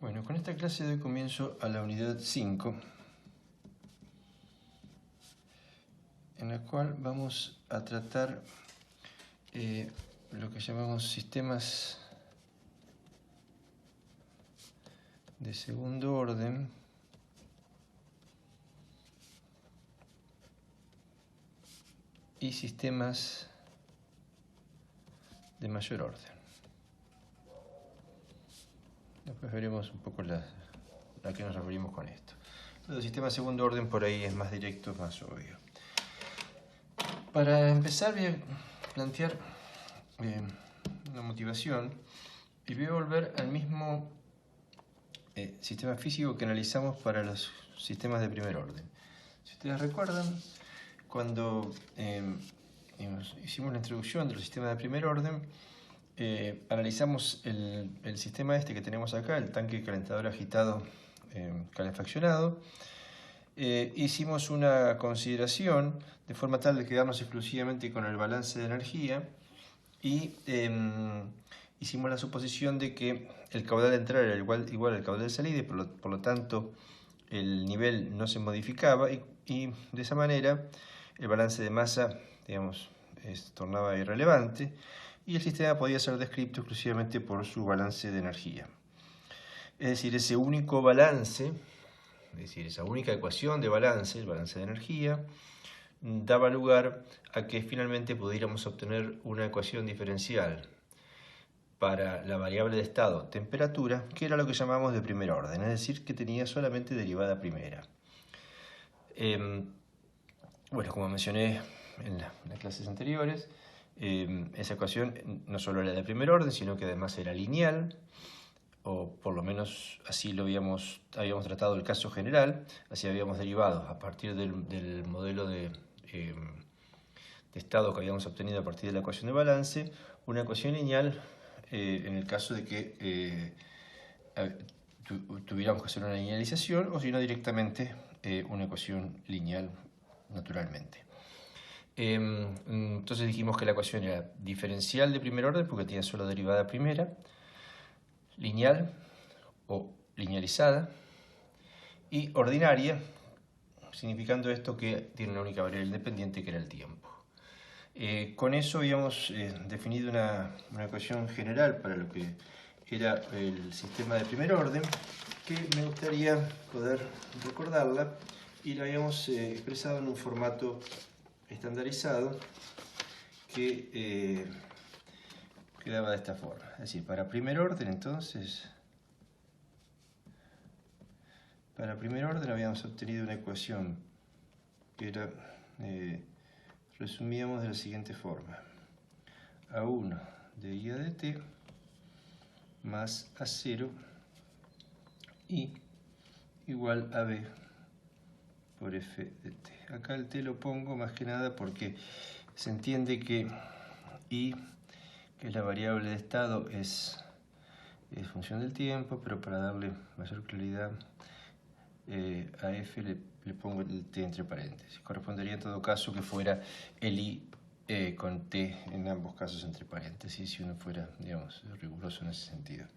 Bueno, con esta clase doy comienzo a la unidad 5, en la cual vamos a tratar lo que llamamos sistemas de segundo orden y sistemas de mayor orden. Después veremos un poco a qué nos referimos con esto. El sistema de segundo orden por ahí es más directo, es más obvio. Para empezar voy a plantear una motivación y voy a volver al mismo sistema físico que analizamos para los sistemas de primer orden. Si ustedes recuerdan, cuando hicimos la introducción de los sistemas de primer orden, analizamos el sistema este que tenemos acá, el tanque calentador agitado calefaccionado. Hicimos una consideración de forma tal de quedarnos exclusivamente con el balance de energía y hicimos la suposición de que el caudal de entrada era igual al caudal de salida y por lo tanto el nivel no se modificaba y de esa manera el balance de masa, digamos, se tornaba irrelevante y el sistema podía ser descrito exclusivamente por su balance de energía. Es decir, ese único balance, es decir, esa única ecuación de balance, el balance de energía, daba lugar a que finalmente pudiéramos obtener una ecuación diferencial para la variable de estado, temperatura, que era lo que llamamos de primer orden, es decir, que tenía solamente derivada primera. Bueno, como mencioné en las clases anteriores, esa ecuación no solo era de primer orden, sino que además era lineal, o por lo menos así lo habíamos tratado el caso general, así habíamos derivado a partir del modelo de estado que habíamos obtenido a partir de la ecuación de balance, una ecuación lineal en el caso de que tuviéramos que hacer una linealización o si no directamente una ecuación lineal naturalmente. Entonces dijimos que la ecuación era diferencial de primer orden porque tenía solo derivada primera, lineal o linealizada y ordinaria, significando esto que tiene una única variable independiente que era el tiempo. Con eso habíamos definido una ecuación general para lo que era el sistema de primer orden, que me gustaría poder recordarla y la habíamos expresado en un formato estandarizado que quedaba de esta forma. Es decir, para primer orden entonces, para primer orden habíamos obtenido una ecuación que era, resumíamos de la siguiente forma: A1 de I a de t más A0 I igual a B por F de t. Acá el t lo pongo más que nada porque se entiende que I, que es la variable de estado, es función del tiempo, pero para darle mayor claridad a F le pongo el t entre paréntesis. Correspondería en todo caso que fuera el I con t en ambos casos entre paréntesis, si uno fuera, digamos, riguroso en ese sentido.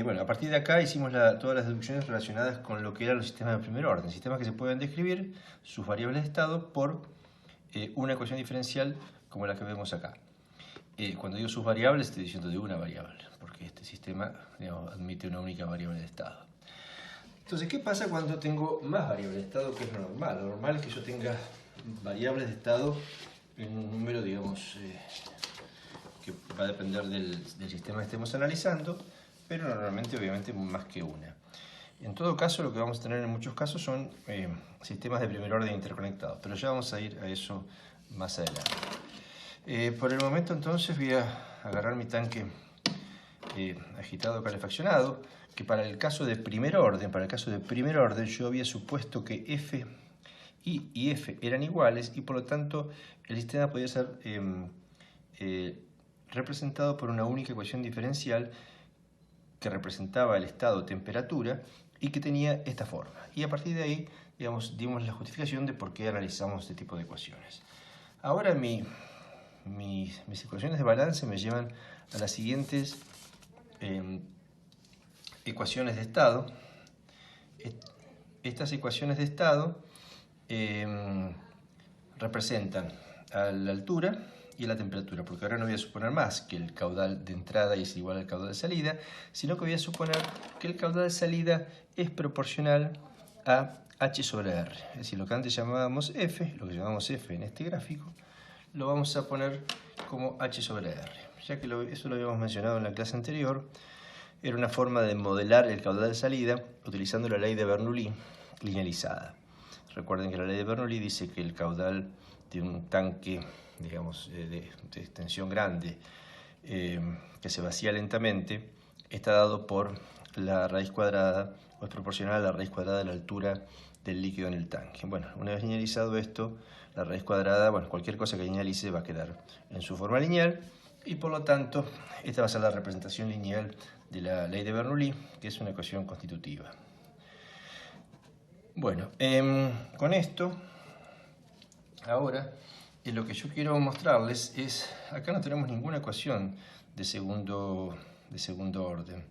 Bueno, a partir de acá hicimos todas las deducciones relacionadas con lo que eran los sistemas de primer orden, sistemas que se pueden describir sus variables de estado por una ecuación diferencial como la que vemos acá. Cuando digo sus variables estoy diciendo de una variable, porque este sistema, digamos, admite una única variable de estado. Entonces, ¿qué pasa cuando tengo más variables de estado, que es lo normal? Lo normal es que yo tenga variables de estado en un número, digamos, que va a depender del sistema que estemos analizando, pero normalmente, obviamente, más que una. En todo caso, lo que vamos a tener en muchos casos son sistemas de primer orden interconectados, pero ya vamos a ir a eso más adelante. Por el momento, entonces, voy a agarrar mi tanque agitado calefaccionado, que para el caso de primer orden, yo había supuesto que F y F eran iguales y por lo tanto el sistema podía ser representado por una única ecuación diferencial que representaba el estado temperatura y que tenía esta forma. Y a partir de ahí, digamos, dimos la justificación de por qué analizamos este tipo de ecuaciones. Ahora mis ecuaciones de balance me llevan a las siguientes ecuaciones de estado. Estas ecuaciones de estado representan a la altura y a la temperatura, porque ahora no voy a suponer más que el caudal de entrada es igual al caudal de salida, sino que voy a suponer que el caudal de salida es proporcional a h sobre r. Es decir, lo que antes llamábamos f, lo que llamamos f en este gráfico, lo vamos a poner como h sobre r. Ya que eso lo habíamos mencionado en la clase anterior, era una forma de modelar el caudal de salida utilizando la ley de Bernoulli linealizada. Recuerden que la ley de Bernoulli dice que el caudal de un tanque, digamos, de extensión grande, que se vacía lentamente, está dado por la raíz cuadrada, o es proporcional a la raíz cuadrada de la altura del líquido en el tanque. Bueno, una vez linealizado esto, la raíz cuadrada, bueno, cualquier cosa que linealice va a quedar en su forma lineal, y por lo tanto, esta va a ser la representación lineal de la ley de Bernoulli, que es una ecuación constitutiva. Bueno, con esto, ahora, lo que yo quiero mostrarles es, acá no tenemos ninguna ecuación de segundo orden,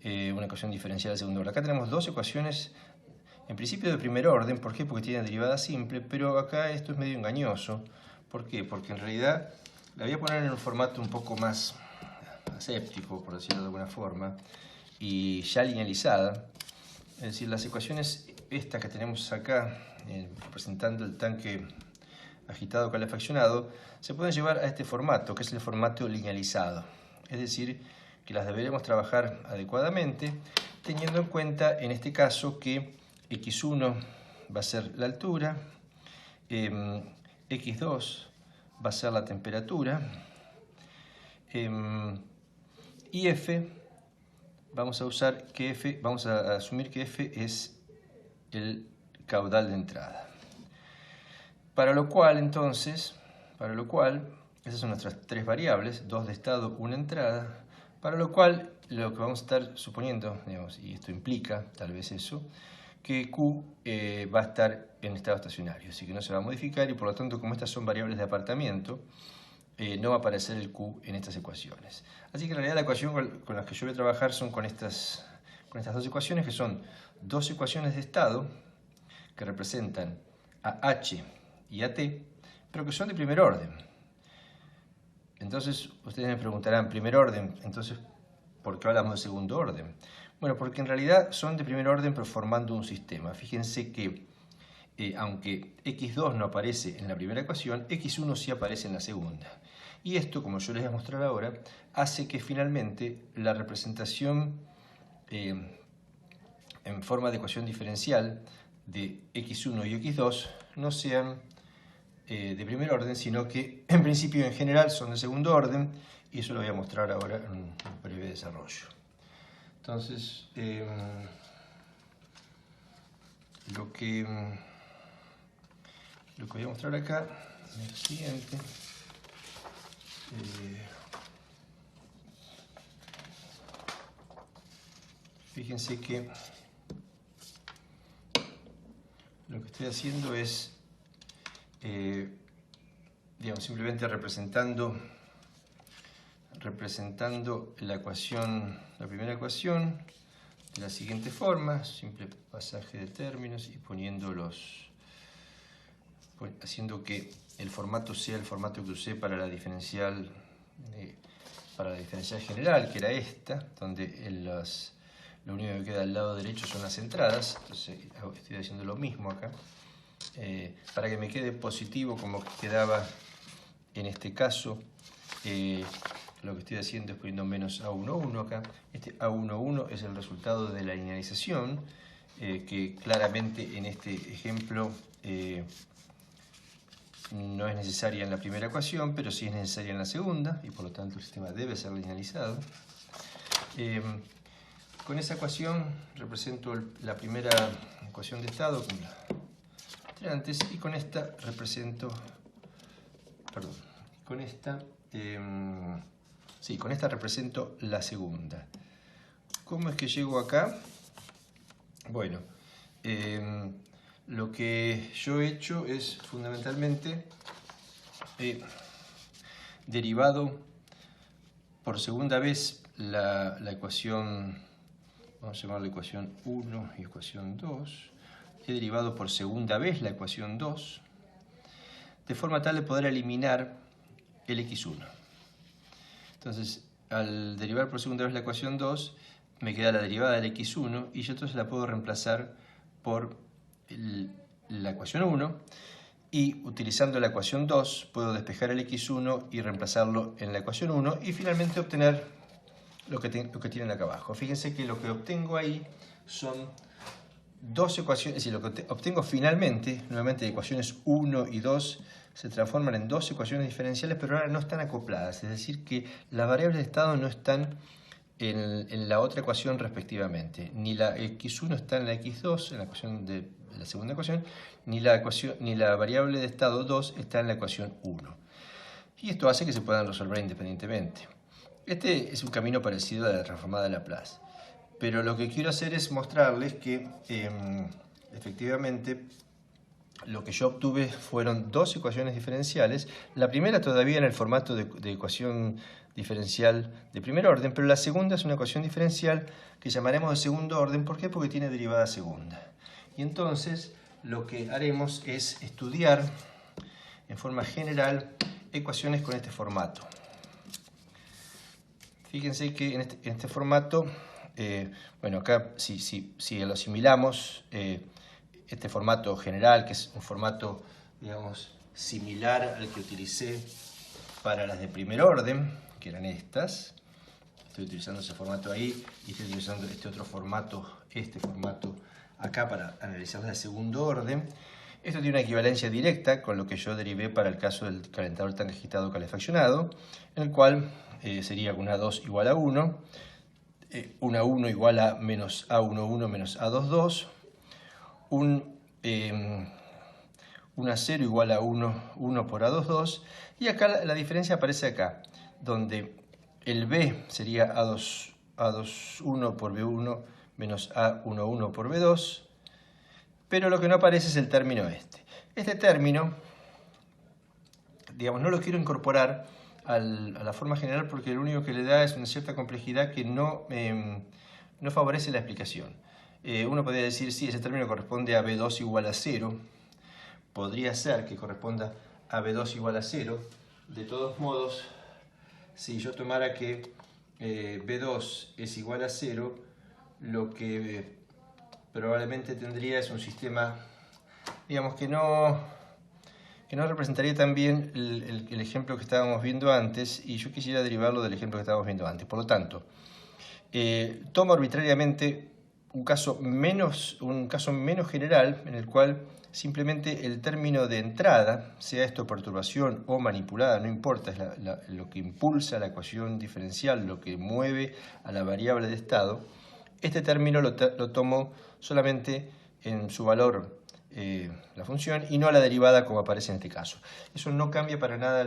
una ecuación diferencial de segundo orden. Acá tenemos dos ecuaciones, en principio de primer orden. ¿Por qué? Porque tienen derivada simple, pero acá esto es medio engañoso. ¿Por qué? Porque en realidad la voy a poner en un formato un poco más aséptico, por decirlo de alguna forma, y ya linealizada. Es decir, las ecuaciones estas que tenemos acá, representando el tanque agitado calefaccionado, se pueden llevar a este formato, que es el formato linealizado. Es decir, que las deberemos trabajar adecuadamente, teniendo en cuenta, en este caso, que x1 va a ser la altura, x2 va a ser la temperatura, y f, vamos a asumir que f es el caudal de entrada. Para lo cual, entonces, esas son nuestras tres variables, 2 de estado, 1 entrada, para lo cual lo que vamos a estar suponiendo, digamos, y esto implica tal vez eso, que Q va a estar en estado estacionario, así que no se va a modificar, y por lo tanto, como estas son variables de apartamiento, no va a aparecer el Q en estas ecuaciones. Así que en realidad la ecuación con la que yo voy a trabajar son con estas dos ecuaciones, que son dos ecuaciones de estado que representan a H y a T, pero que son de primer orden. Entonces ustedes me preguntarán, primer orden, entonces ¿por qué hablamos de segundo orden? Bueno, porque en realidad son de primer orden pero formando un sistema. Fíjense que aunque x2 no aparece en la primera ecuación, x1 sí aparece en la segunda. Y esto, como yo les voy a mostrar ahora, hace que finalmente la representación en forma de ecuación diferencial de x1 y x2 no sean de primer orden, sino que en principio en general son de segundo orden, y eso lo voy a mostrar ahora en un breve desarrollo. Entonces, lo que voy a mostrar acá es lo siguiente. Fíjense que lo que estoy haciendo es, digamos, simplemente representando la ecuación, la primera ecuación, de la siguiente forma, simple pasaje de términos y haciendo que el formato sea el formato que usé para la diferencial general, que era esta, donde lo único que queda al lado derecho son las entradas. Entonces estoy haciendo lo mismo acá, para que me quede positivo como quedaba en este caso. Lo que estoy haciendo es poniendo menos A11 acá. Este A11 es el resultado de la linealización, que claramente en este ejemplo no es necesaria en la primera ecuación, pero sí es necesaria en la segunda, y por lo tanto el sistema debe ser linealizado. Con esa ecuación represento la primera ecuación de estado, como la mostré antes, y con esta represento, con esta represento la segunda. ¿Cómo es que llego acá? Bueno, lo que yo he hecho es fundamentalmente derivado por segunda vez la ecuación vamos a llamarla ecuación 1 y ecuación 2. He derivado por segunda vez la ecuación 2, de forma tal de poder eliminar el x1. Entonces, al derivar por segunda vez la ecuación 2, me queda la derivada del x1 y yo entonces la puedo reemplazar por la ecuación 1 y utilizando la ecuación 2 puedo despejar el x1 y reemplazarlo en la ecuación 1 y finalmente obtener lo que tienen acá abajo. Fíjense que lo que obtengo ahí son dos ecuaciones, es decir, lo que obtengo finalmente, nuevamente ecuaciones 1 y 2 se transforman en dos ecuaciones diferenciales, pero ahora no están acopladas, es decir, que las variables de estado no están en la otra ecuación respectivamente. Ni la x1 está en la x2, en la ecuación de la segunda ecuación, ni la variable de estado 2 está en la ecuación 1. Y esto hace que se puedan resolver independientemente. Este es un camino parecido a la transformada de Laplace. Pero lo que quiero hacer es mostrarles que efectivamente lo que yo obtuve fueron dos ecuaciones diferenciales. La primera todavía en el formato de ecuación diferencial de primer orden, pero la segunda es una ecuación diferencial que llamaremos de segundo orden. ¿Por qué? Porque tiene derivada segunda. Y entonces lo que haremos es estudiar en forma general ecuaciones con este formato. Fíjense que en este formato, bueno, acá si lo asimilamos, este formato general, que es un formato, digamos, similar al que utilicé para las de primer orden, que eran estas. Estoy utilizando ese formato ahí y estoy utilizando este otro formato, este formato acá para analizarlas de segundo orden. Esto tiene una equivalencia directa con lo que yo derivé para el caso del calentador tanque agitado calefaccionado, en el cual sería una 2 igual a 1, una 1 igual a menos A11 menos A22, una 0 igual a 1 por A22, y acá la diferencia aparece acá, donde el B sería A21 por B1 menos A11 por B2, pero lo que no aparece es el término este. Este término, digamos, no lo quiero incorporar a la forma general porque lo único que le da es una cierta complejidad que no favorece la explicación. Uno podría decir, sí, ese término corresponde a B2 igual a 0. Podría ser que corresponda a B2 igual a 0. De todos modos, si yo tomara que B2 es igual a 0, lo que probablemente tendría es un sistema, digamos, que no representaría tan bien el ejemplo que estábamos viendo antes, y yo quisiera derivarlo del ejemplo que estábamos viendo antes. Por lo tanto, tomo arbitrariamente un caso menos general, en el cual simplemente el término de entrada, sea esto perturbación o manipulada, no importa, es lo que impulsa la ecuación diferencial, lo que mueve a la variable de estado. Este término lo tomo solamente en su valor, la función, y no a la derivada como aparece en este caso. Eso no cambia para nada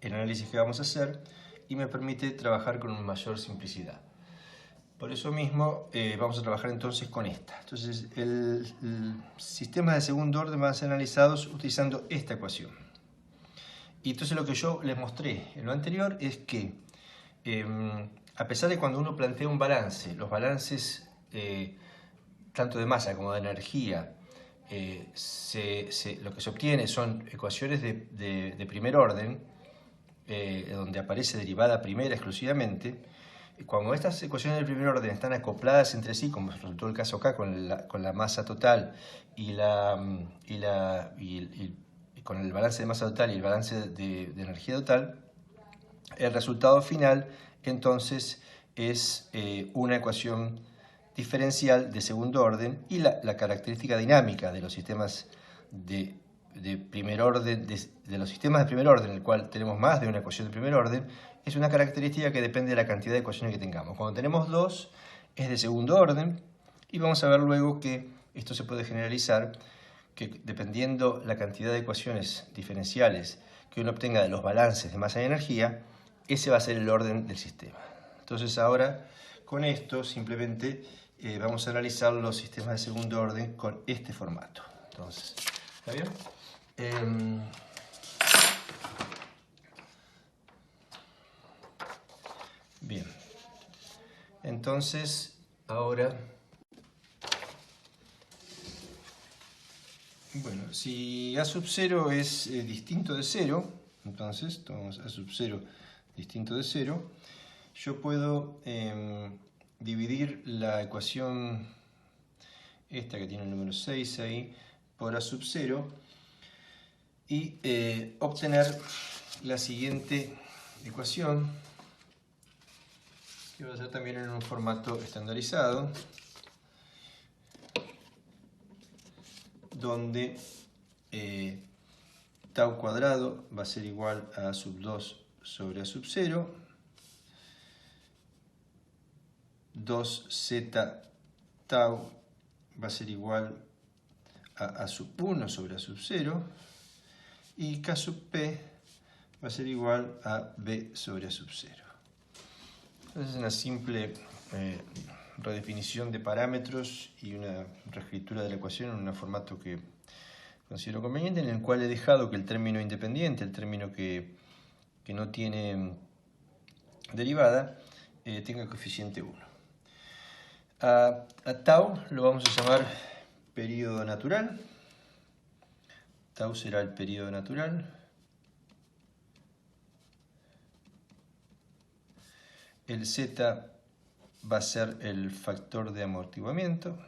el análisis que vamos a hacer y me permite trabajar con mayor simplicidad. Por eso mismo vamos a trabajar entonces con esta. Entonces el sistema de segundo orden van a ser analizados utilizando esta ecuación. Y entonces lo que yo les mostré en lo anterior es que a pesar de cuando uno plantea un balance, los balances tanto de masa como de energía, lo que se obtiene son ecuaciones de primer orden, donde aparece derivada primera exclusivamente. Cuando estas ecuaciones de primer orden están acopladas entre sí, como resultó el caso acá con la masa total y con el balance de masa total y el balance de energía total, el resultado final entonces es una ecuación diferencial de segundo orden, y la característica dinámica de los sistemas de primer orden, de los sistemas de primer orden, en el cual tenemos más de una ecuación de primer orden, es una característica que depende de la cantidad de ecuaciones que tengamos. Cuando tenemos dos, es de segundo orden, y vamos a ver luego que esto se puede generalizar, que dependiendo la cantidad de ecuaciones diferenciales que uno obtenga de los balances de masa y energía, ese va a ser el orden del sistema. Entonces ahora, con esto, simplemente vamos a analizar los sistemas de segundo orden con este formato. Entonces, ¿está bien? Bien. Entonces, ahora, bueno, si A sub 0 es distinto de 0, entonces tomamos A sub 0 distinto de 0, yo puedo dividir la ecuación esta que tiene el número 6 ahí por A sub 0 y obtener la siguiente ecuación, que va a ser también en un formato estandarizado, donde tau cuadrado va a ser igual a A sub 2 sobre A sub 0, 2z tau va a ser igual a A sub 1 sobre A sub 0, y K sub P va a ser igual a B sobre A sub 0. Entonces es una simple redefinición de parámetros y una reescritura de la ecuación en un formato que considero conveniente, en el cual he dejado que el término independiente, el término que no tiene derivada, tenga coeficiente 1. A tau lo vamos a llamar periodo natural. Tau será el periodo natural. El z va a ser el factor de amortiguamiento.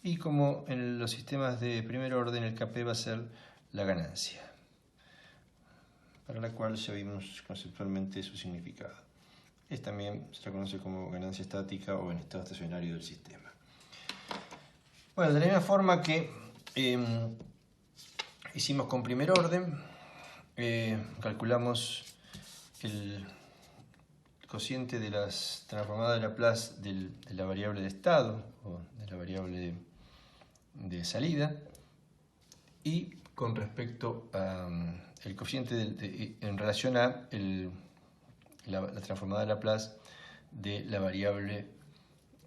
Y como en los sistemas de primer orden, el Kp va a ser la ganancia, para la cual ya vimos conceptualmente su significado. También se la conoce como ganancia estática o en estado estacionario del sistema. Bueno, de la misma forma que hicimos con primer orden, calculamos el cociente de las transformadas de Laplace de la variable de estado o de la variable de salida, y con respecto al cociente en relación a la transformada de Laplace de la variable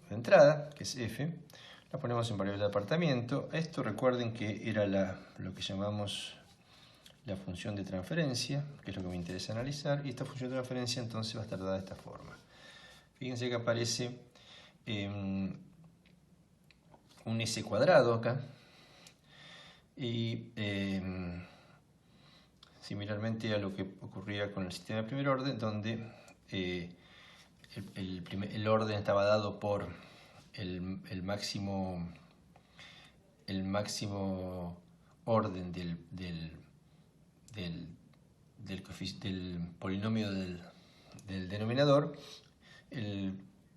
de entrada, que es f, la ponemos en variable de apartamiento. Esto recuerden que era lo que llamamos la función de transferencia, que es lo que me interesa analizar, y esta función de transferencia entonces va a estar dada de esta forma. Fíjense que aparece un s cuadrado acá, y similarmente a lo que ocurría con el sistema de primer orden, donde el orden estaba dado por el máximo orden del polinomio del denominador.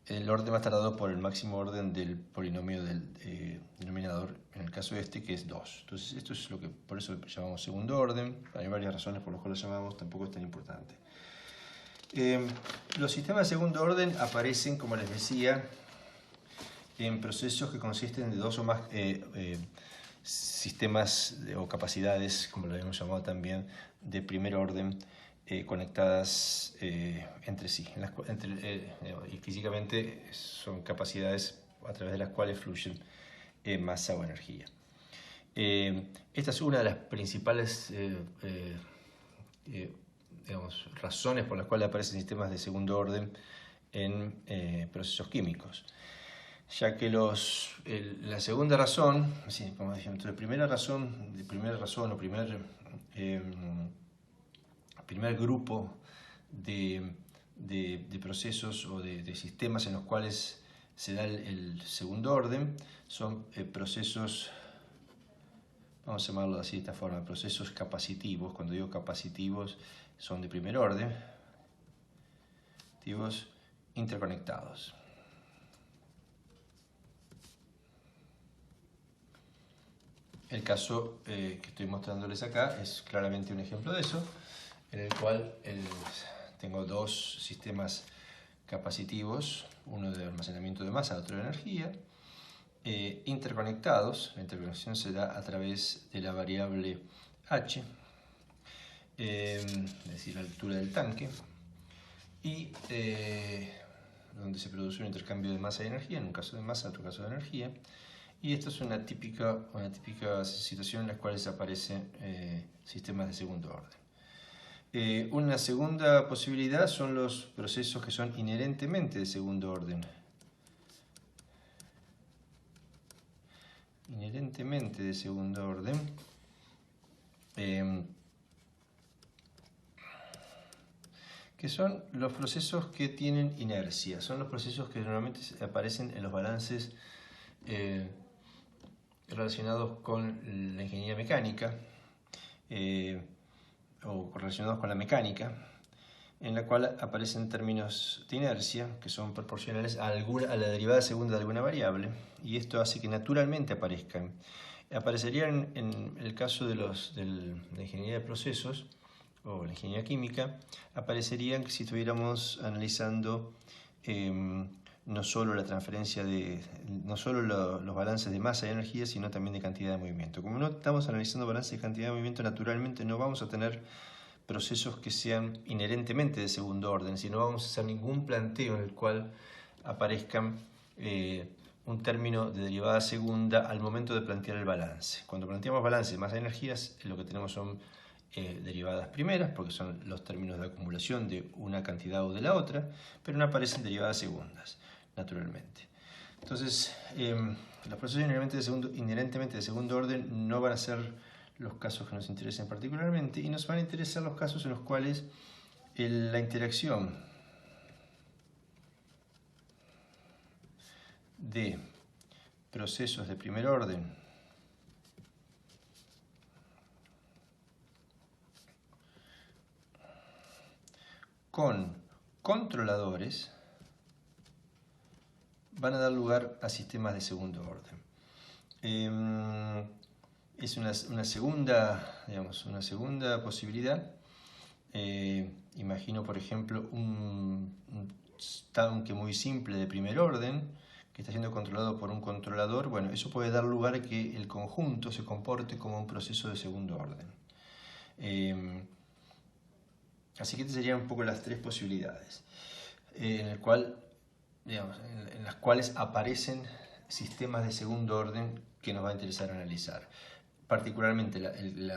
El orden va a estar dado por el máximo orden del polinomio del denominador, en el caso este, que es 2. Entonces esto es por eso lo llamamos segundo orden. Hay varias razones por las cuales lo llamamos, tampoco es tan importante. Los sistemas de segundo orden aparecen, como les decía, en procesos que consisten de dos o más sistemas o capacidades, como lo habíamos llamado también, de primer orden, conectadas entre sí. Y físicamente son capacidades a través de las cuales fluyen masa o energía. Esta es una de las principales razones por las cuales aparecen sistemas de segundo orden en procesos químicos, ya que la segunda razón, como dijimos, la primera razón o primer grupo de procesos o de sistemas en los cuales se da el segundo orden son procesos, vamos a llamarlo así de esta forma, procesos capacitivos. Cuando digo capacitivos, son de primer orden, interconectados. El caso que estoy mostrándoles acá es claramente un ejemplo de eso, en el cual tengo dos sistemas capacitivos, uno de almacenamiento de masa, otro de energía, interconectados. La interconexión se da a través de la variable h, es decir, la altura del tanque, y donde se produce un intercambio de masa y energía, en un caso de masa, en otro caso de energía. Y esta es una típica situación en la cual aparecen sistemas de segundo orden. Una segunda posibilidad son los procesos que son inherentemente de segundo orden. Inherentemente de segundo orden. Que son los procesos que tienen inercia. Son los procesos que normalmente aparecen en los balances relacionados con la ingeniería mecánica o relacionados con la mecánica, en la cual aparecen términos de inercia que son proporcionales a la derivada segunda de alguna variable, y esto hace que naturalmente aparezcan. Aparecerían en el caso de la ingeniería de procesos o la ingeniería química, aparecerían si estuviéramos analizando no solo la transferencia no solo los balances de masa y energía, sino también de cantidad de movimiento. Como no estamos analizando balances de cantidad de movimiento, naturalmente no vamos a tener procesos que sean inherentemente de segundo orden, sino vamos a hacer ningún planteo en el cual aparezcan un término de derivada segunda al momento de plantear el balance. Cuando planteamos balance de masa y energías, lo que tenemos son derivadas primeras, porque son los términos de acumulación de una cantidad o de la otra, pero no aparecen derivadas segundas, naturalmente. Entonces, los procesos inherentemente de segundo orden no van a ser los casos que nos interesen particularmente, y nos van a interesar los casos en los cuales la interacción de procesos de primer orden con controladores van a dar lugar a sistemas de segundo orden. Es una segunda posibilidad. Imagino, por ejemplo, un tanque muy simple de primer orden que está siendo controlado por un controlador. Bueno, eso puede dar lugar a que el conjunto se comporte como un proceso de segundo orden. Así que estas serían un poco las tres posibilidades en las cuales aparecen sistemas de segundo orden que nos va a interesar analizar. Particularmente el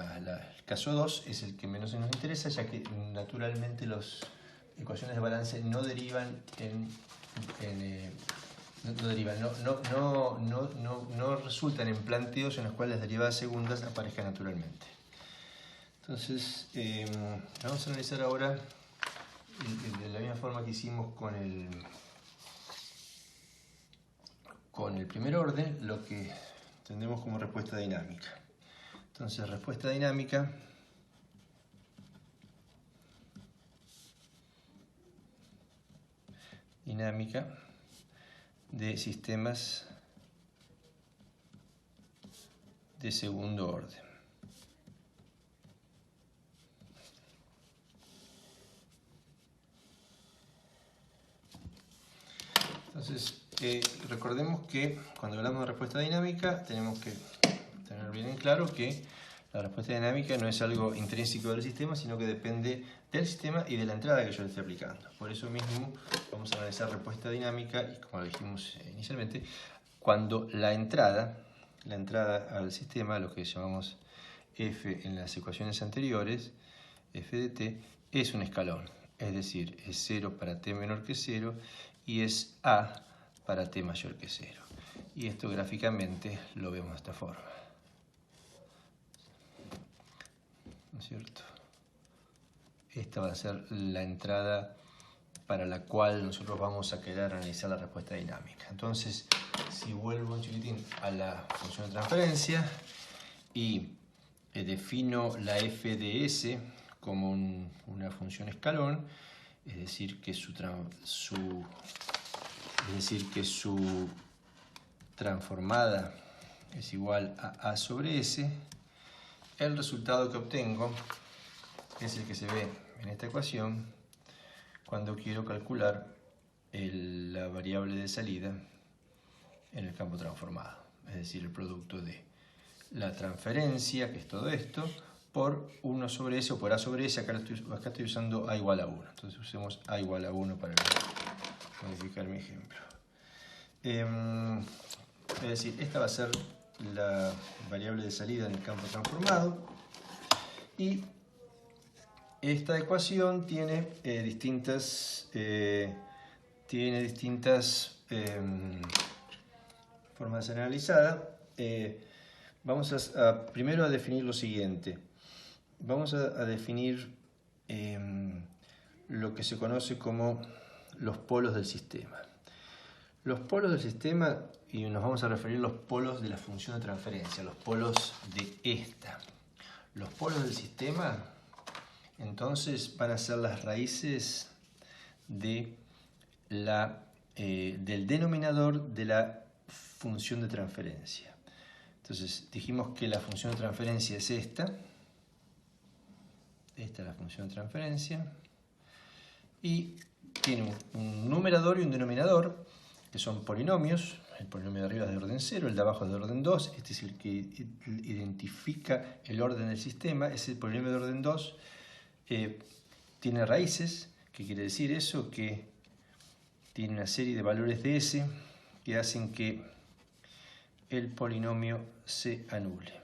caso 2 es el que menos nos interesa, ya que naturalmente las ecuaciones de balance no resultan en planteos en los cuales las derivadas segundas aparezcan naturalmente. Entonces, vamos a analizar ahora de la misma forma que hicimos con el primer orden, lo que entendemos como respuesta dinámica. Entonces, respuesta dinámica de sistemas de segundo orden. Entonces, recordemos que cuando hablamos de respuesta dinámica tenemos que tener bien en claro que la respuesta dinámica no es algo intrínseco del sistema, sino que depende del sistema y de la entrada que yo le esté aplicando. Por eso mismo vamos a analizar respuesta dinámica, y como lo dijimos inicialmente, cuando la entrada al sistema, lo que llamamos f en las ecuaciones anteriores, f de t, es un escalón. Es decir, es 0 para t menor que 0 y es a para t mayor que 0. Y esto gráficamente lo vemos de esta forma. ¿No es cierto? Esta va a ser la entrada para la cual nosotros vamos a querer analizar la respuesta dinámica. Entonces, si vuelvo un chiquitín a la función de transferencia y defino la f de s como una función escalón, es decir que su transformada es igual a sobre s, el resultado que obtengo es el que se ve en esta ecuación cuando quiero calcular la variable de salida en el campo transformado, es decir, el producto de la transferencia, que es todo esto, por 1 sobre s o por a sobre s. Acá estoy usando a igual a 1, entonces usemos a igual a 1 para modificar mi ejemplo. Es decir, esta va a ser la variable de salida en el campo transformado, y esta ecuación tiene distintas formas de analizar. Vamos primero a definir lo siguiente. Vamos a definir lo que se conoce como los polos del sistema. Los polos del sistema, y nos vamos a referir a los polos de la función de transferencia, los polos de esta. Los polos del sistema, entonces, van a ser las raíces del denominador de la función de transferencia. Entonces, dijimos que la función de transferencia es esta. Esta es la función de transferencia. Y tiene un numerador y un denominador, que son polinomios. El polinomio de arriba es de orden 0, el de abajo es de orden 2. Este es el que identifica el orden del sistema. Ese polinomio de orden 2 tiene raíces. ¿Qué quiere decir eso? Que tiene una serie de valores de S que hacen que el polinomio se anule.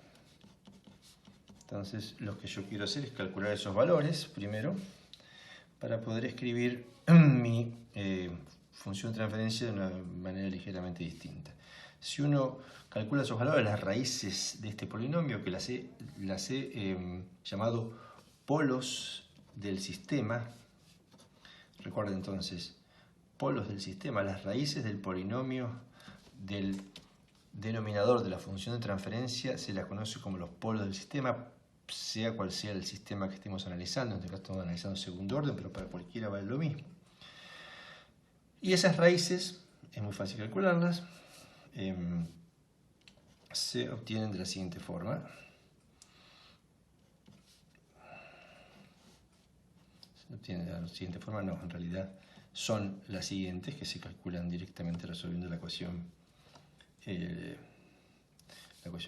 Entonces, lo que yo quiero hacer es calcular esos valores primero para poder escribir mi función de transferencia de una manera ligeramente distinta. Si uno calcula esos valores, las raíces de este polinomio, que las he llamado polos del sistema, recuerden entonces, polos del sistema, las raíces del polinomio del denominador de la función de transferencia se las conoce como los polos del sistema, sea cual sea el sistema que estemos analizando. En este caso estamos analizando segundo orden, pero para cualquiera vale lo mismo. Y esas raíces, es muy fácil calcularlas, se obtienen de la siguiente forma. Se obtienen de la siguiente forma, no, en realidad son las siguientes que se calculan directamente resolviendo la ecuación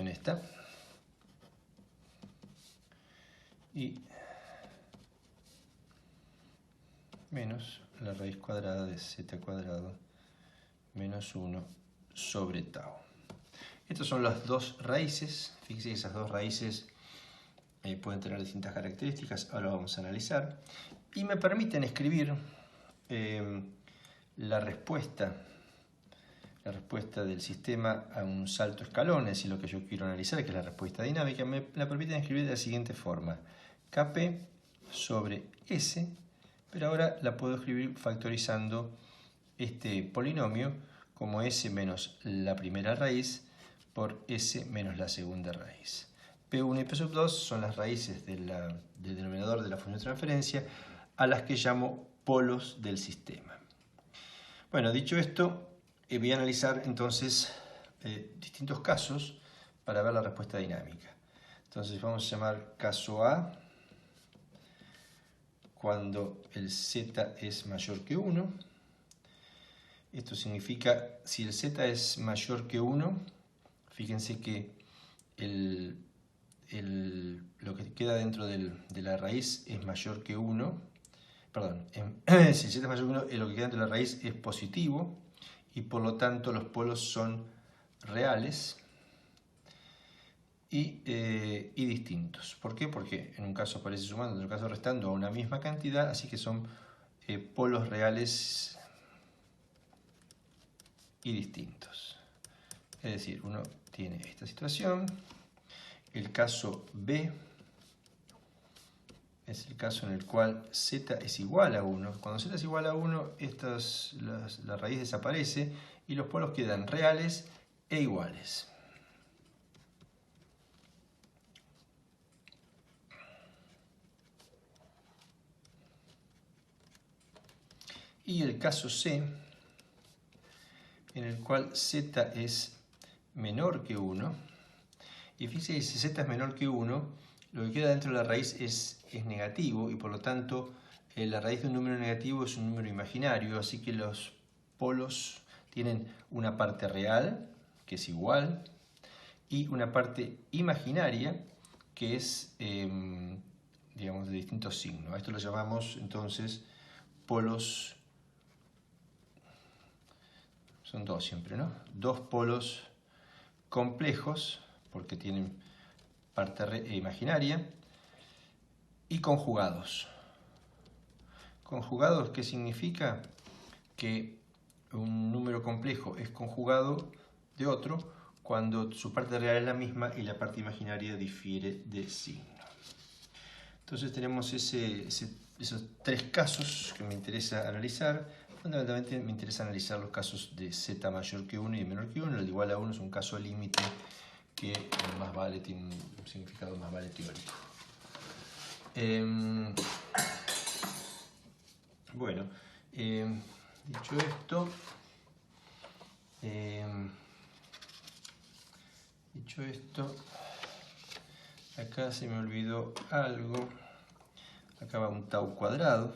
esta. Y menos la raíz cuadrada de z cuadrado menos 1 sobre tau. Estas son las dos raíces. Fíjense que esas dos raíces pueden tener distintas características. Ahora lo vamos a analizar. Y me permiten escribir la respuesta del sistema a un salto escalón, es decir, lo que yo quiero analizar, que es la respuesta dinámica. Me la permiten escribir de la siguiente forma. Kp sobre S, pero ahora la puedo escribir factorizando este polinomio como S menos la primera raíz por S menos la segunda raíz. P1 y P sub 2 son las raíces del denominador de la función de transferencia, a las que llamo polos del sistema. Bueno, dicho esto, voy a analizar entonces distintos casos para ver la respuesta dinámica. Entonces vamos a llamar caso A, cuando el z es mayor que 1. Esto significa, si el z es mayor que 1, fíjense que lo que queda dentro de la raíz es mayor que 1. Perdón, si el z es mayor que 1, lo que queda dentro de la raíz es positivo, y por lo tanto los polos son reales y distintos. ¿Por qué? Porque en un caso aparece sumando, en otro caso restando a una misma cantidad, así que son polos reales y distintos. Es decir, uno tiene esta situación. El caso B es el caso en el cual z es igual a 1. Cuando z es igual a 1, la raíz desaparece y los polos quedan reales e iguales. Y el caso C, en el cual z es menor que 1. Y fíjense que si z es menor que 1, lo que queda dentro de la raíz es negativo, y por lo tanto la raíz de un número negativo es un número imaginario, así que los polos tienen una parte real, que es igual, y una parte imaginaria, que es, digamos, de distintos signos. A esto lo llamamos entonces polos. Son dos siempre, ¿no? Dos polos complejos, porque tienen parte imaginaria, y conjugados. Conjugados, ¿qué significa? Que un número complejo es conjugado de otro cuando su parte real es la misma y la parte imaginaria difiere de signo. Entonces tenemos esos tres casos que me interesa analizar. Fundamentalmente me interesa analizar los casos de z mayor que 1 y menor que 1. El de igual a 1 es un caso límite que más vale, tiene un significado más vale teórico. Bueno, dicho esto, acá se me olvidó algo. Acá va un tau cuadrado,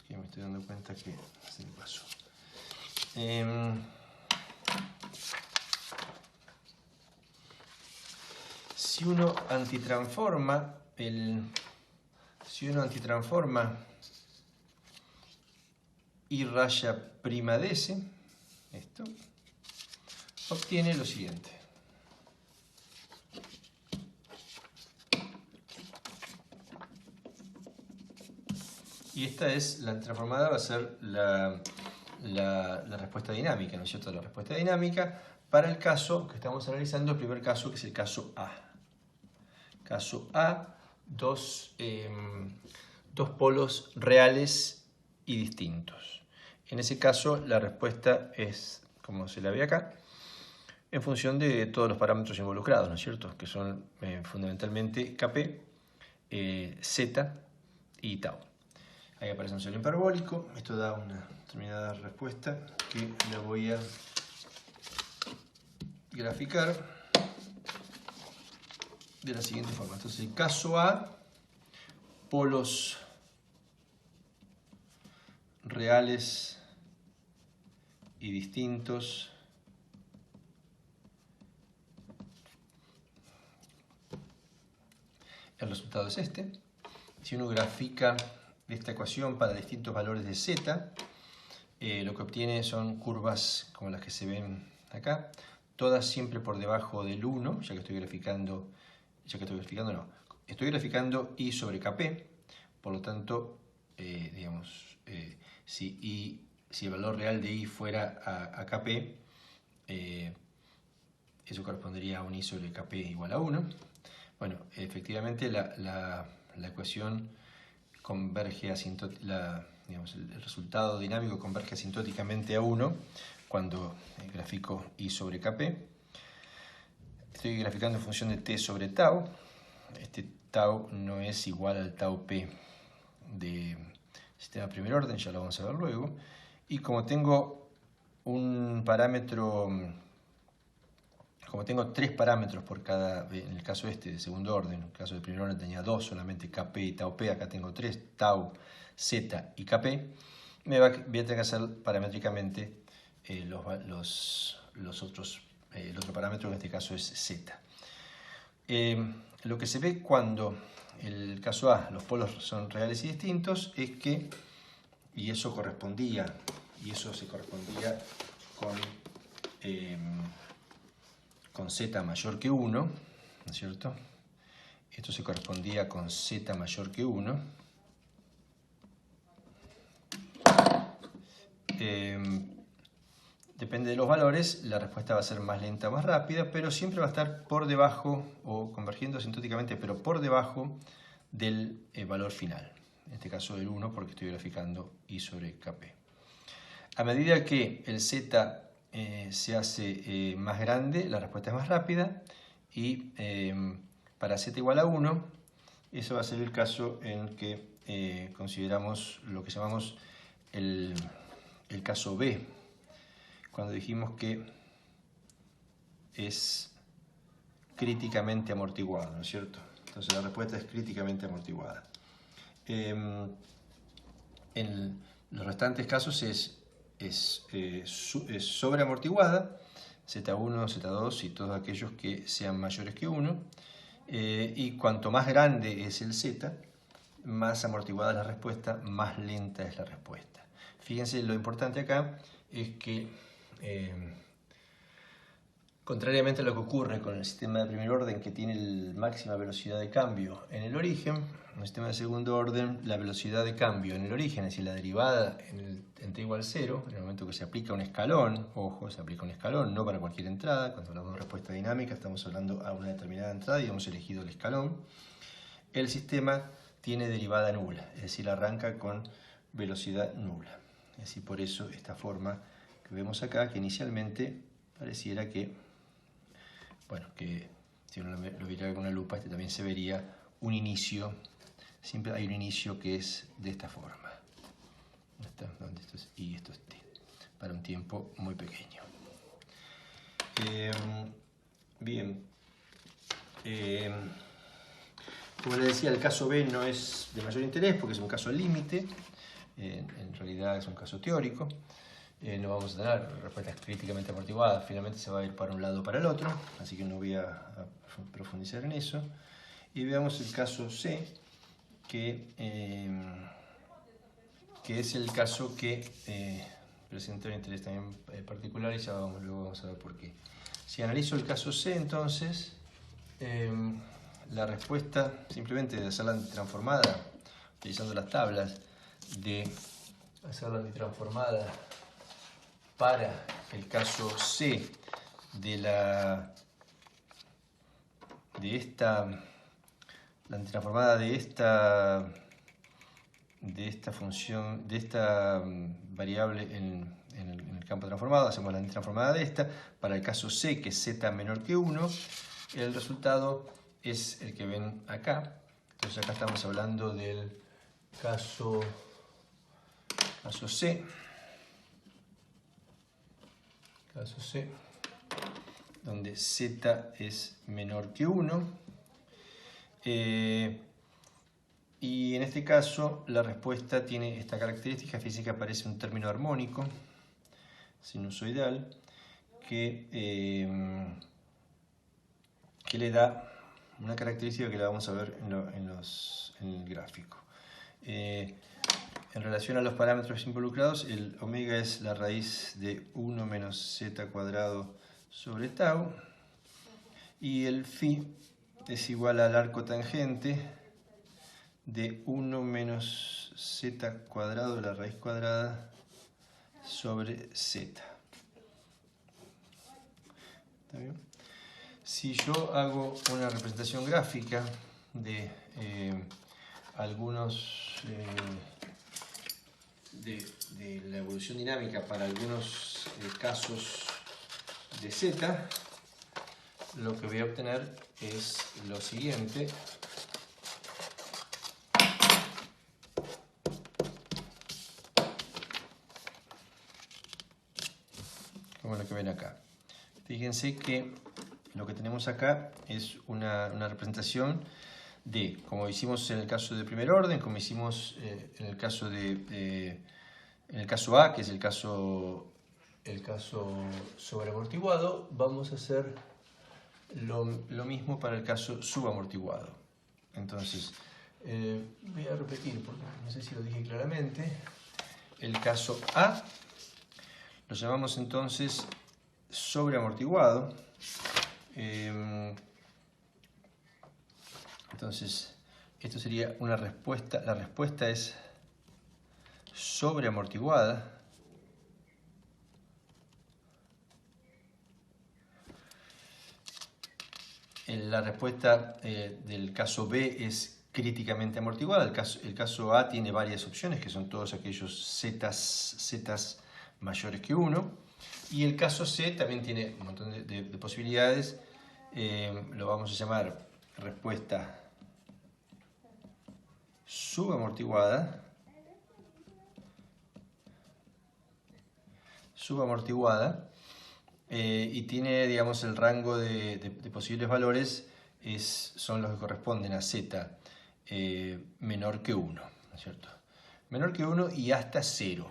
que me estoy dando cuenta que se me pasó. Si uno antitransforma I raya prima de S, esto, obtiene lo siguiente. Y esta es, la transformada va a ser la respuesta dinámica, ¿no es cierto? La respuesta dinámica para el caso que estamos analizando, el primer caso, que es el caso A. Caso A, dos polos reales y distintos. En ese caso, la respuesta es, como se la ve acá, en función de todos los parámetros involucrados, ¿no es cierto? Que son fundamentalmente Kp, Z y tau. Ahí aparece un celo hiperbólico. Esto da una determinada respuesta que la voy a graficar de la siguiente forma. Entonces, el caso A, polos reales y distintos el resultado es este. Si uno grafica esta ecuación para distintos valores de z, lo que obtiene son curvas como las que se ven acá, todas siempre por debajo del 1, estoy graficando I sobre Kp, por lo tanto, si el valor real de I fuera a Kp, eso correspondería a un I sobre Kp igual a 1. Bueno, efectivamente la ecuación converge el resultado dinámico converge asintóticamente a 1 cuando grafico I sobre Kp. Estoy graficando en función de t sobre tau. Este tau no es igual al tau p de sistema primer orden, ya lo vamos a ver luego. Y como tengo un parámetro, como tengo tres parámetros por cada, en el caso de segundo orden, en el caso de primer orden tenía dos solamente, Kp y tau p, acá tengo tres, tau, z y Kp, voy a tener que hacer paramétricamente el otro parámetro, en este caso es z. Lo que se ve cuando el caso A, los polos son reales y distintos, es que, y eso se correspondía con z mayor que 1, ¿no es cierto? Esto se correspondía con z mayor que 1. Depende de los valores, la respuesta va a ser más lenta o más rápida, pero siempre va a estar por debajo, o convergiendo asintóticamente, pero por debajo del valor final. En este caso del 1, porque estoy graficando I sobre Kp. A medida que el z se hace más grande, la respuesta es más rápida, y para z igual a 1, eso va a ser el caso en que consideramos lo que llamamos el caso B, cuando dijimos que es críticamente amortiguado, ¿no es cierto? Entonces la respuesta es críticamente amortiguada. En los restantes casos es sobreamortiguada, Z1, Z2 y todos aquellos que sean mayores que 1. Y cuanto más grande es el Z, más amortiguada es la respuesta, más lenta es la respuesta. Fíjense, lo importante acá es que Contrariamente a lo que ocurre con el sistema de primer orden, que tiene la máxima velocidad de cambio en el origen, en el sistema de segundo orden, la velocidad de cambio en el origen, es decir, la derivada en t igual 0, en el momento que se aplica un escalón, ojo, se aplica un escalón, no para cualquier entrada. Cuando hablamos de respuesta dinámica estamos hablando a una determinada entrada y hemos elegido el escalón. El sistema tiene derivada nula, es decir, arranca con velocidad nula. Es decir, por eso esta forma que vemos acá, que inicialmente pareciera que, bueno, que si uno lo viera con una lupa, también se vería un inicio. Siempre hay un inicio que es de esta forma. Donde esto es I y esto es T, para un tiempo muy pequeño. Bien. Como les decía, el caso B no es de mayor interés porque es un caso límite. En realidad es un caso teórico. No vamos a tener respuestas críticamente amortiguadas, finalmente se va a ir para un lado o para el otro, así que no voy a profundizar en eso. Y veamos el caso C, que es el caso que presenta un interés también particular y luego vamos a ver por qué. Si analizo el caso C, entonces, la respuesta, simplemente de hacerla antitransformada, utilizando las tablas, de hacerla antitransformada para el caso C la antitransformada de esta función, de esta variable en el campo transformado, hacemos la antitransformada de esta. Para el caso C, que es z menor que 1, el resultado es el que ven acá. Entonces acá estamos hablando del caso C. Caso C, donde z es menor que 1. Y en este caso la respuesta tiene esta característica. Fíjense que aparece un término armónico sinusoidal que le da una característica que la vamos a ver en el gráfico. En relación a los parámetros involucrados, el omega es la raíz de 1 menos z cuadrado sobre tau, y el phi es igual al arco tangente de 1 menos z cuadrado de la raíz cuadrada sobre z. ¿Está bien? Si yo hago una representación gráfica de de la evolución dinámica para algunos casos de z, lo que voy a obtener es lo siguiente. Como lo que ven acá. Fíjense que lo que tenemos acá es una representación de, como hicimos en el caso de primer orden, como hicimos en el caso A, que es el caso sobreamortiguado, vamos a hacer lo mismo para el caso subamortiguado. Entonces, voy a repetir porque no sé si lo dije claramente. El caso A lo llamamos entonces sobreamortiguado. Entonces, esto sería una respuesta. La respuesta es sobreamortiguada. La respuesta del caso B es críticamente amortiguada. El caso A tiene varias opciones, que son todos aquellos zetas mayores que 1. Y el caso C también tiene un montón de posibilidades. Lo vamos a llamar respuesta subamortiguada. Y tiene, digamos, el rango de posibles valores son los que corresponden a z menor que 1, ¿no es cierto? Menor que 1 y hasta 0.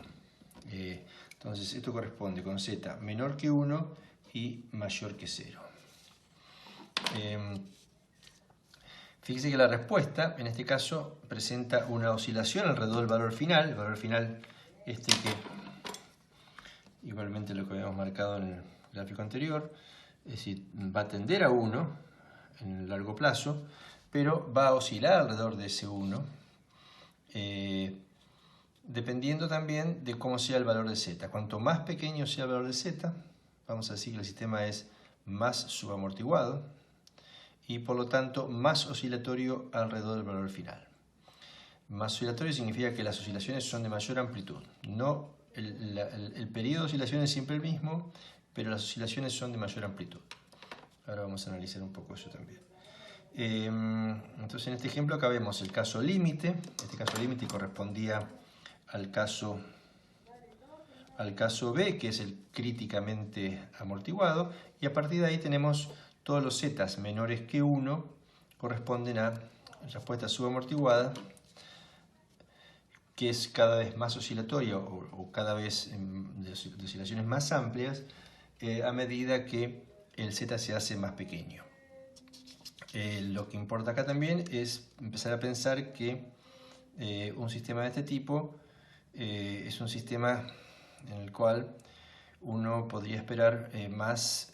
Entonces esto corresponde con z menor que 1 y mayor que 0. Fíjese que la respuesta, en este caso, presenta una oscilación alrededor del valor final. El valor final que igualmente lo que habíamos marcado en el gráfico anterior, es decir, va a tender a 1 en el largo plazo, pero va a oscilar alrededor de ese 1, dependiendo también de cómo sea el valor de z. Cuanto más pequeño sea el valor de z, vamos a decir que el sistema es más subamortiguado y por lo tanto más oscilatorio alrededor del valor final. Más oscilatorio significa que las oscilaciones son de mayor amplitud. No, el periodo de oscilación es siempre el mismo, pero las oscilaciones son de mayor amplitud. Ahora vamos a analizar un poco eso también. Entonces en este ejemplo acá vemos el caso límite. Este caso límite correspondía al caso B, que es el críticamente amortiguado, y a partir de ahí tenemos todos los zetas menores que 1 corresponden a respuesta subamortiguada, que es cada vez más oscilatoria o cada vez de oscilaciones más amplias a medida que el z se hace más pequeño. Lo que importa acá también es empezar a pensar que un sistema de este tipo es un sistema en el cual uno podría esperar más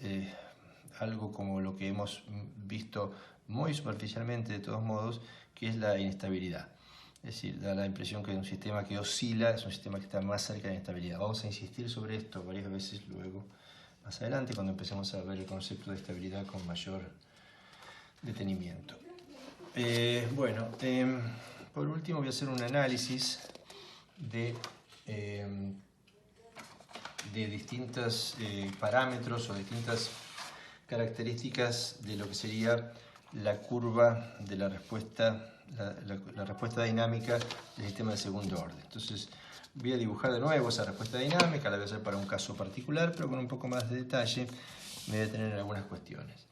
algo como lo que hemos visto muy superficialmente de todos modos, que es la inestabilidad. Es decir, da la impresión que un sistema que oscila es un sistema que está más cerca de la inestabilidad. Vamos a insistir sobre esto varias veces luego, más adelante, cuando empecemos a ver el concepto de estabilidad con mayor detenimiento. Por último voy a hacer un análisis de distintos parámetros o distintas características de lo que sería la curva de la respuesta, la respuesta dinámica del sistema de segundo orden. Entonces voy a dibujar de nuevo esa respuesta dinámica, la voy a hacer para un caso particular, pero con un poco más de detalle me voy a detener en algunas cuestiones.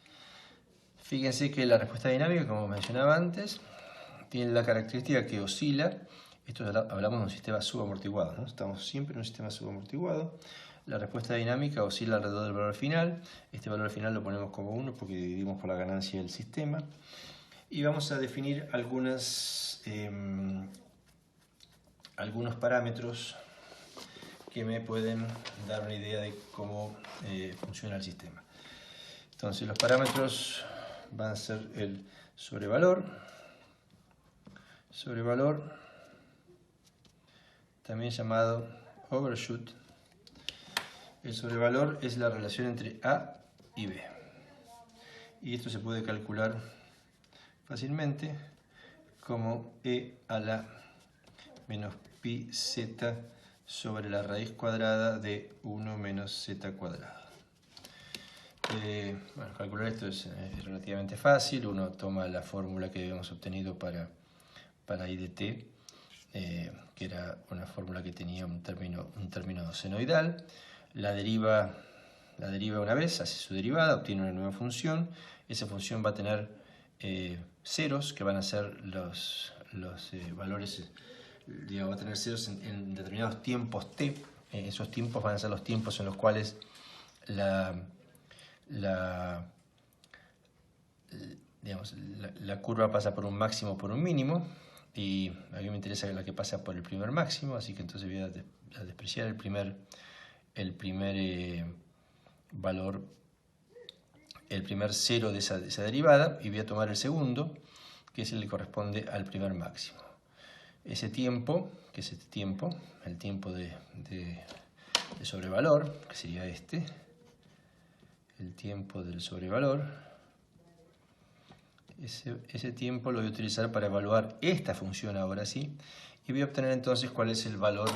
Fíjense que la respuesta dinámica, como mencionaba antes, tiene la característica que oscila. Esto hablamos de un sistema subamortiguado, ¿no? Estamos siempre en un sistema subamortiguado. La respuesta dinámica oscila alrededor del valor final. Este valor final lo ponemos como 1 porque dividimos por la ganancia del sistema. Y vamos a definir algunos parámetros que me pueden dar una idea de cómo funciona el sistema. Entonces los parámetros van a ser el sobrevalor, también llamado overshoot. El sobrevalor es la relación entre A y B. Y esto se puede calcular fácilmente como E a la menos pi z sobre la raíz cuadrada de 1 menos z cuadrado. Calcular esto es relativamente fácil. Uno toma la fórmula que habíamos obtenido para I de t, que era una fórmula que tenía un término senoidal. La deriva una vez, hace su derivada, obtiene una nueva función. Esa función va a tener ceros, que van a ser los valores, digamos, va a tener ceros en determinados tiempos t. Esos tiempos van a ser los tiempos en los cuales la curva pasa por un máximo o por un mínimo, y a mí me interesa la que pasa por el primer máximo, así que entonces voy a despreciar el primer valor, el primer cero de esa derivada, y voy a tomar el segundo, que es el que corresponde al primer máximo. Ese tiempo, que es este tiempo, el tiempo de sobrevalor, que sería este, el tiempo del sobrevalor, ese tiempo lo voy a utilizar para evaluar esta función ahora sí, y voy a obtener entonces cuál es el valor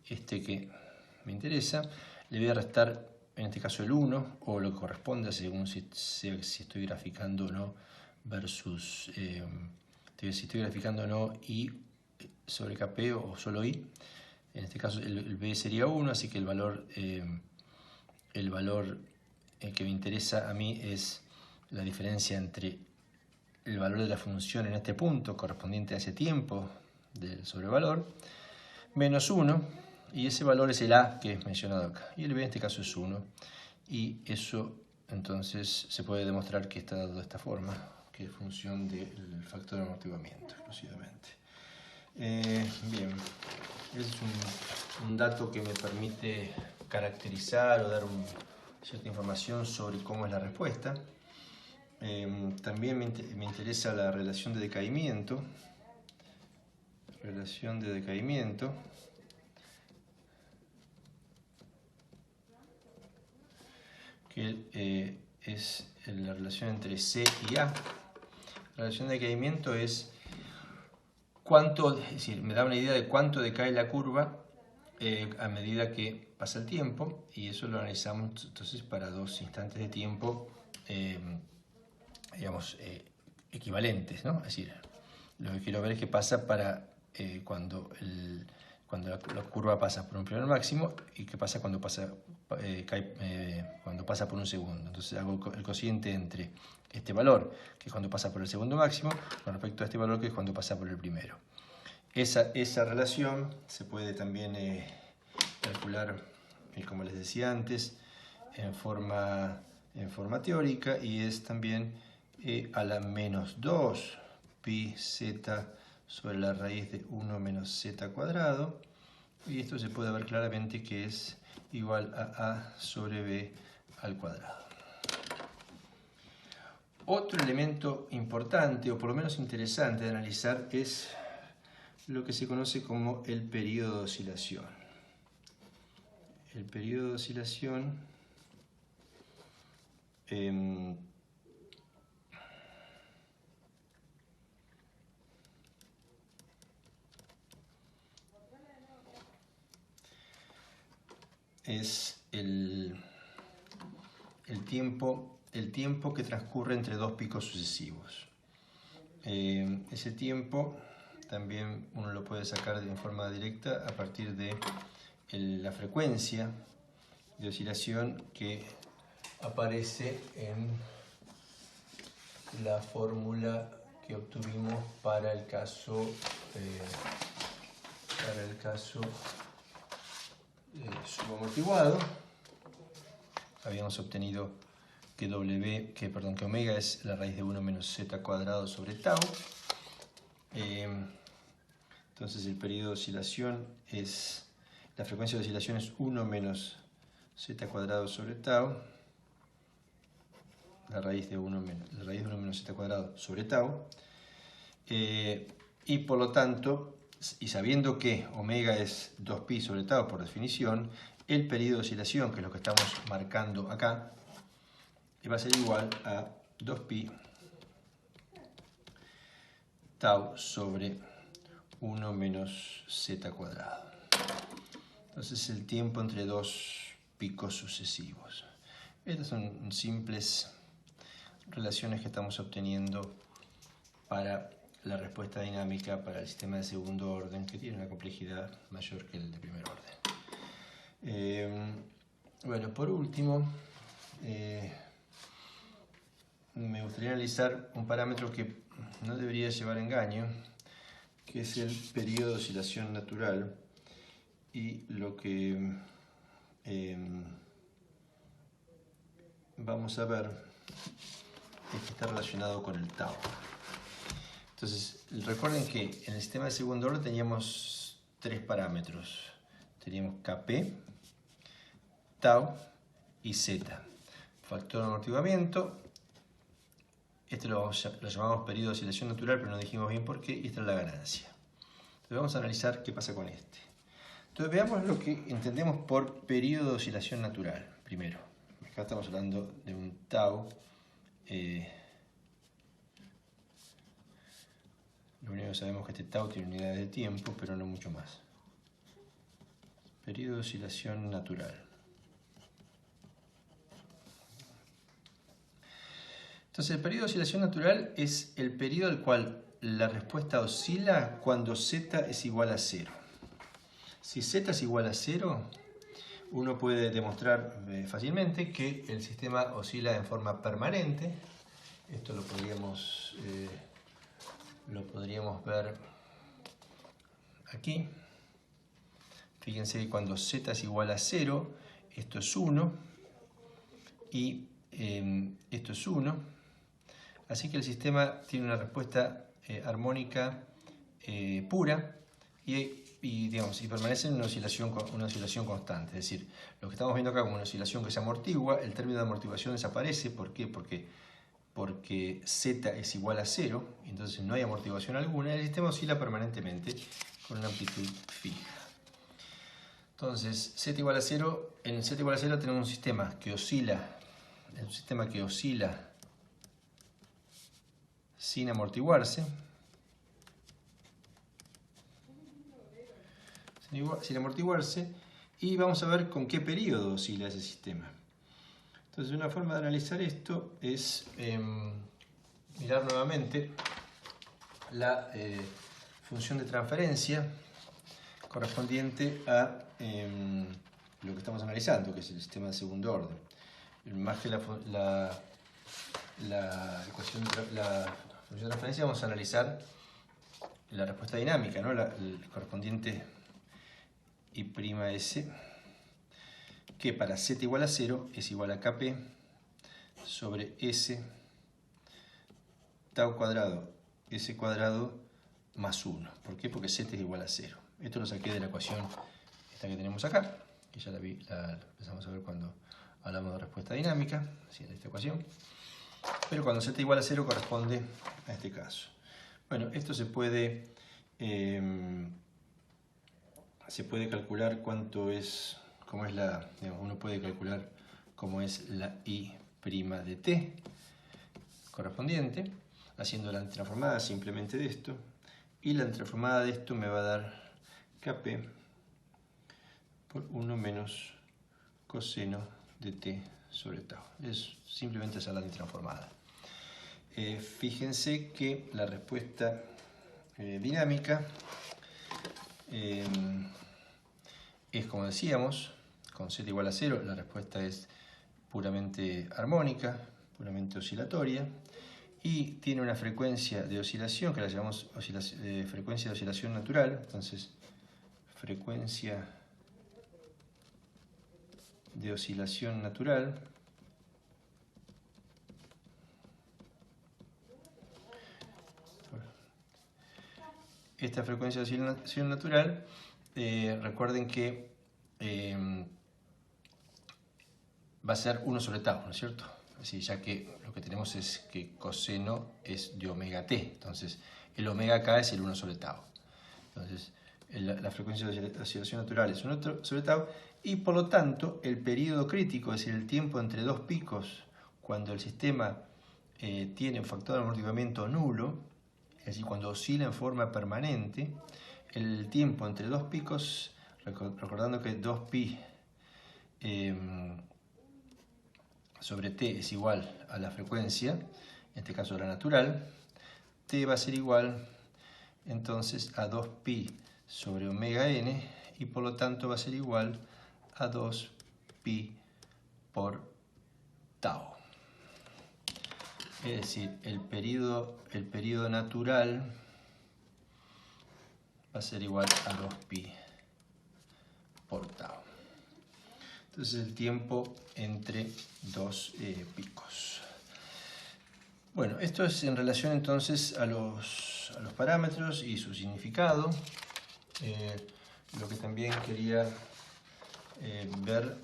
que me interesa. Le voy a restar en este caso el 1, o lo que corresponda según si estoy graficando o no, versus si estoy graficando o no I sobre KP o solo I. En este caso el B sería 1, así que el valor que me interesa a mí es la diferencia entre el valor de la función en este punto correspondiente a ese tiempo del sobrevalor menos 1, y ese valor es el A que es mencionado acá, y el B en este caso es 1, y eso entonces se puede demostrar que está dado de esta forma, que es función del factor de amortiguamiento exclusivamente. Bien, ese es un dato que me permite caracterizar o dar cierta información sobre cómo es la respuesta. También me interesa la relación de decaimiento. Relación de decaimiento. Que es la relación entre C y A. La relación de decaimiento es decir, me da una idea de cuánto decae la curva a medida que pasa el tiempo, y eso lo analizamos entonces para dos instantes de tiempo, digamos, equivalentes, ¿no? Es decir, lo que quiero ver es qué pasa cuando la curva pasa por un primer máximo y qué pasa cuando pasa por un segundo. Entonces hago el cociente entre este valor, que es cuando pasa por el segundo máximo, con respecto a este valor, que es cuando pasa por el primero. Esa relación se puede también calcular, como les decía antes, en forma teórica, y es también e a la menos 2 pi z sobre la raíz de 1 menos z cuadrado, y esto se puede ver claramente que es igual a sobre b al cuadrado. Otro elemento importante, o por lo menos interesante de analizar, es lo que se conoce como el periodo de oscilación. El periodo de oscilación es el tiempo que transcurre entre dos picos sucesivos. Ese tiempo también uno lo puede sacar de forma directa a partir de la frecuencia de oscilación que aparece en la fórmula que obtuvimos para el caso subamortiguado. Habíamos obtenido que omega es la raíz de 1 menos z cuadrado sobre tau. Entonces el periodo de oscilación la frecuencia de oscilación es 1 menos z cuadrado sobre tau, la raíz de 1 menos z cuadrado sobre tau, y por lo tanto, y sabiendo que omega es 2pi sobre tau por definición, el periodo de oscilación, que es lo que estamos marcando acá, va a ser igual a 2pi tau sobre 1 menos z cuadrado. Entonces el tiempo entre dos picos sucesivos. Estas son simples relaciones que estamos obteniendo para la respuesta dinámica para el sistema de segundo orden, que tiene una complejidad mayor que el de primer orden. Bueno, por último, me gustaría analizar un parámetro que no debería llevar engaño, que es el periodo de oscilación natural, y lo que vamos a ver es que está relacionado con el tau. Entonces, recuerden que en el sistema de segundo orden teníamos tres parámetros. Teníamos Kp, tau y z. Factor de amortiguamiento. Este lo llamamos periodo de oscilación natural, pero no dijimos bien por qué, y esta es la ganancia. Entonces vamos a analizar qué pasa con este. Entonces veamos lo que entendemos por periodo de oscilación natural. Primero, acá estamos hablando de un tau. Lo único que sabemos es que este tau tiene unidades de tiempo, pero no mucho más. Periodo de oscilación natural. Entonces el periodo de oscilación natural es el periodo al cual la respuesta oscila cuando z es igual a 0. Si z es igual a 0, uno puede demostrar fácilmente que el sistema oscila en forma permanente. Esto lo podríamos ver aquí. Fíjense que cuando z es igual a 0, esto es 1 y esto es 1. Así que el sistema tiene una respuesta armónica pura, y digamos, y permanece en una oscilación constante. Es decir, lo que estamos viendo acá como una oscilación que se amortigua, el término de amortiguación desaparece. ¿Por qué? Porque z es igual a 0, entonces no hay amortiguación alguna, y el sistema oscila permanentemente con una amplitud fija. Entonces, z igual a 0, en z igual a 0 tenemos un sistema que oscila sin amortiguarse, y vamos a ver con qué periodo oscila ese sistema. Entonces, una forma de analizar esto es mirar nuevamente la función de transferencia correspondiente a lo que estamos analizando, que es el sistema de segundo orden. Más que la función de transferencia, vamos a analizar la respuesta dinámica, ¿no? El correspondiente I'S, que para z igual a 0 es igual a Kp sobre S tau cuadrado S cuadrado más 1. ¿Por qué? Porque z es igual a 0. Esto lo saqué de la ecuación esta que tenemos acá, que ya la empezamos a ver cuando hablamos de respuesta dinámica, así en esta ecuación. Pero cuando z igual a 0 corresponde a este caso. Bueno, esto se puede calcular uno puede calcular cómo es la I' de t correspondiente, haciendo la transformada simplemente de esto, y la transformada de esto me va a dar Kp por 1 menos coseno de t sobre tau. Es simplemente hacer la transformada. Fíjense que la respuesta dinámica es, como decíamos, con z igual a 0, la respuesta es puramente armónica, puramente oscilatoria, y tiene una frecuencia de oscilación que la llamamos frecuencia de oscilación natural. Entonces, frecuencia de oscilación natural esta frecuencia de oscilación natural, recuerden que va a ser 1 sobre tau, ¿no es cierto? Así, ya que lo que tenemos es que coseno es de omega t, entonces el omega acá es el 1 sobre tau. Entonces la frecuencia de oscilación natural es 1 sobre tau, y por lo tanto el periodo crítico, es decir, el tiempo entre dos picos, cuando el sistema tiene un factor de amortiguamiento nulo, es decir, cuando oscila en forma permanente, el tiempo entre dos picos, recordando que 2pi sobre t es igual a la frecuencia, en este caso la natural, t va a ser igual entonces a 2pi sobre omega n, y por lo tanto va a ser igual a 2pi por tau. Es decir, el periodo natural va a ser igual a 2pi por tau. Entonces el tiempo entre dos picos. Bueno, esto es en relación entonces a los parámetros y su significado. Lo que también quería ver,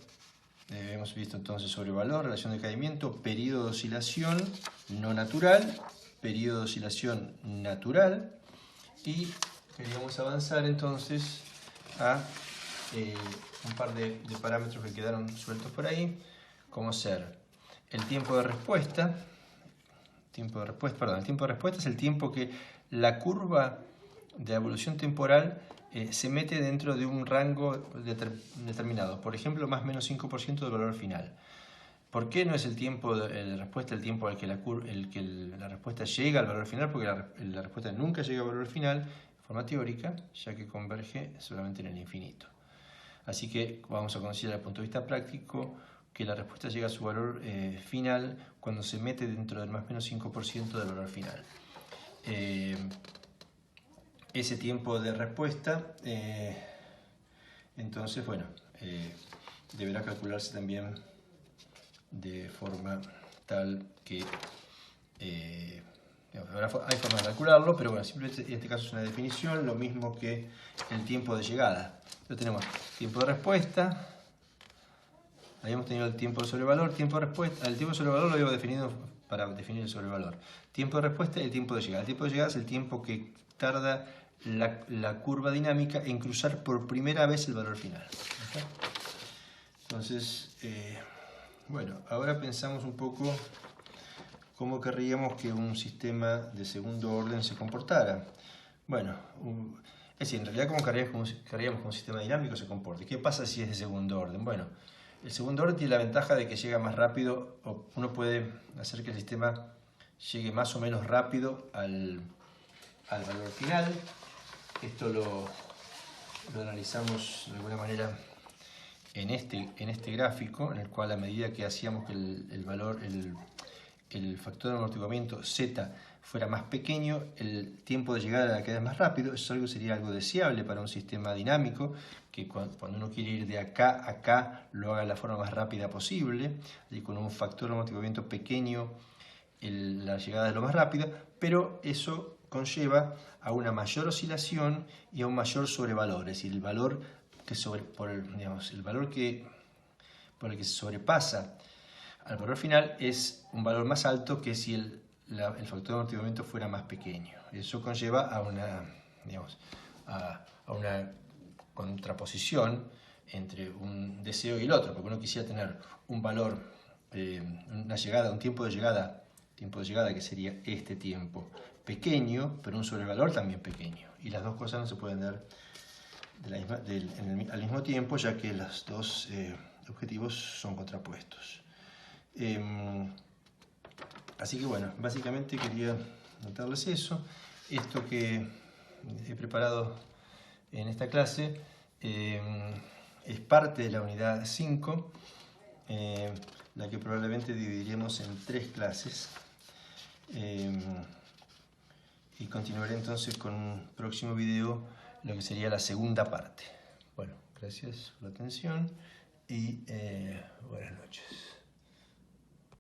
hemos visto entonces sobrevalor, relación de decaimiento, periodo de oscilación no natural, periodo de oscilación natural, y queríamos avanzar entonces a un par de parámetros que quedaron sueltos por ahí, como ser el tiempo de respuesta. El tiempo de respuesta es el tiempo que la curva de evolución temporal se mete dentro de un rango determinado, por ejemplo, más o menos 5% del valor final. ¿Por qué no es el tiempo de respuesta el tiempo al que la respuesta llega al valor final? Porque la respuesta nunca llega al valor final de forma teórica, ya que converge solamente en el infinito. Así que vamos a considerar desde el punto de vista práctico que la respuesta llega a su valor final cuando se mete dentro del más o menos 5% del valor final. Ese tiempo de respuesta, entonces, bueno, deberá calcularse también de forma tal que Hay forma de calcularlo, pero bueno, simplemente en este caso es una definición, lo mismo que el tiempo de llegada. Entonces tenemos tiempo de respuesta, habíamos tenido el tiempo de sobrevalor, tiempo de respuesta, el tiempo de sobrevalor lo habíamos definido para definir el sobrevalor. Tiempo de respuesta y el tiempo de llegada. El tiempo de llegada es el tiempo que tarda la curva dinámica en cruzar por primera vez el valor final. ¿Okay? Entonces, bueno, ahora pensamos un poco cómo querríamos que un sistema de segundo orden se comportara. Bueno, es decir, en realidad cómo querríamos que un sistema dinámico se comporte. ¿Qué pasa si es de segundo orden? Bueno, el segundo orden tiene la ventaja de que llega más rápido, o uno puede hacer que el sistema llegue más o menos rápido al valor final. Esto lo analizamos de alguna manera en este gráfico, en el cual a medida que hacíamos que el factor de amortiguamiento z fuera más pequeño, el tiempo de llegada era cada vez más rápido. Eso sería algo deseable para un sistema dinámico, que cuando uno quiere ir de acá a acá lo haga de la forma más rápida posible, y con un factor de amortiguamiento pequeño la llegada es lo más rápida, pero eso conlleva a una mayor oscilación y a un mayor sobrevalor, es decir, el valor por el que se sobrepasa al valor final es un valor más alto que si el factor de amortiguamiento fuera más pequeño. Eso conlleva a una contraposición entre un deseo y el otro, porque uno quisiera tener un valor, un tiempo de llegada que sería este tiempo pequeño, pero un sobrevalor también pequeño. Y las dos cosas no se pueden dar al mismo tiempo, ya que los dos objetivos son contrapuestos. Así que bueno, básicamente quería notarles eso. Esto que he preparado en esta clase es parte de la unidad 5, la que probablemente dividiremos en 3 clases. Y continuaré entonces con un próximo video, lo que sería la segunda parte. Bueno, gracias por la atención y